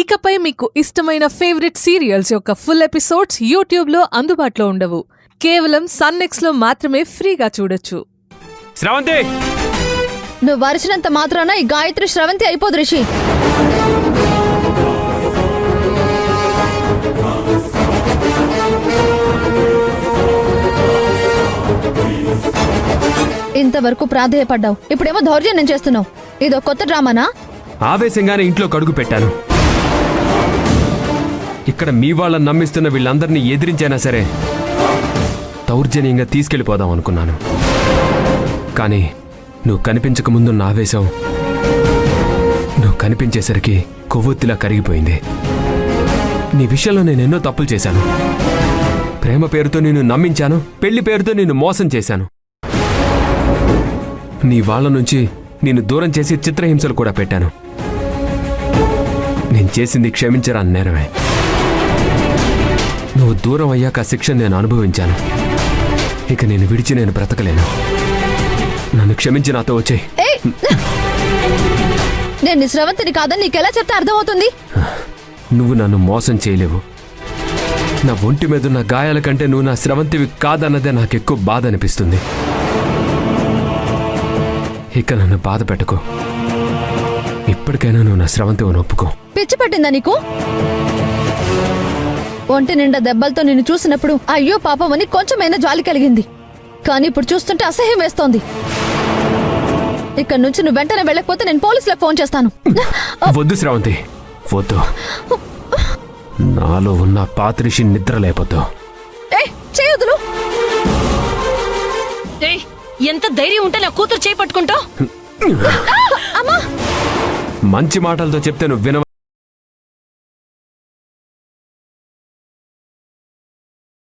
ఇకపై మీకు ఇష్టమైన ఫేవరెట్ సీరియల్స్ యొక్క ఫుల్ ఎపిసోడ్స్ యూట్యూబ్లో అందుబాటులో ఉండవు. కేవలం సన్నెక్స్లో మాత్రమే ఫ్రీగా చూడొచ్చు. శ్రవంతి, నువ్వు వరిచినంత మాత్రాన ఈ గాయత్రి శ్రవంతి అయిపోదు రిషి. ఇంతవరకు ప్రాధేయపడ్డావు, ఇప్పుడేమో దౌర్జన్యం చేస్తున్నావు. ఇదో కొత్త డ్రామానా? ఆవేశంగానే ఇంట్లో కడుగు పెట్టాను. ఇక్కడ మీ వాళ్ళని నమ్మిస్తున్న వీళ్ళందరినీ ఎదిరించైనా సరే దౌర్జన్యంగా తీసుకెళ్ళిపోదాం అనుకున్నాను. కానీ నువ్వు కనిపించక ముందున్న ఆవేశం నువ్వు కనిపించేసరికి కొవ్వొత్తిలా కరిగిపోయింది. నీ విషయంలో నేను ఎన్నో తప్పులు చేశాను. ప్రేమ పేరుతో నిన్ను నమ్మించాను, పెళ్లి పేరుతో నిన్ను మోసం చేశాను. నీ వాళ్ళ నుంచి నిన్ను దూరం చేసి చిత్రహింసలు కూడా పెట్టాను. నేను చేసింది క్షమించరాని నేరమే. నువ్వు దూరం అయ్యాక ఆ శిక్షను నేను అనుభవించాను. ఇక నేను విడిచి నేను బ్రతకలేను. నన్ను క్షమించి నాతో వచ్చేయ్. నేను శ్రవంతిని కాదని నీకెలా చెప్తే అర్థమవుతుంది? నువ్వు నన్ను మోసం చేయలేవు. నా ఒంటి మీదున్న గాయాల కంటే నువ్వు నా శ్రవంతివి కాదన్నదే నాకెక్కువ బాధ అనిపిస్తుంది. ఇక నన్ను బాధ పెట్టుకో. ఇప్పటికైనా నువ్వు నా శ్రవంతిని ఒప్పుకో. పిచ్చి పట్టిందా నీకు? ఒంటి నిండా దెబ్బలతో నిన్ను చూసినప్పుడు అయ్యో పాపమని కొంచెమైనా జాలి కలిగింది. కానీ ఇప్పుడు చూస్తుంటే అసహ్యం వేస్తోంది. ఇక్కడ నుంచి నువ్వు వెంటనే వెళ్ళకపోతే నేను పోలీసులకు ఫోన్ చేస్తాను. వద్దు శ్రవంతి, వద్దు. నాలో ఉన్న పాత్రిషి నిద్ర లేకపోద్దు. చేయొద్దులు. ఎంత ధైర్యం ఉంటే నా కూతురు చేయి పట్టుకుంటావు? మంచి మాటలతో చెప్తే నువ్వు వినవ.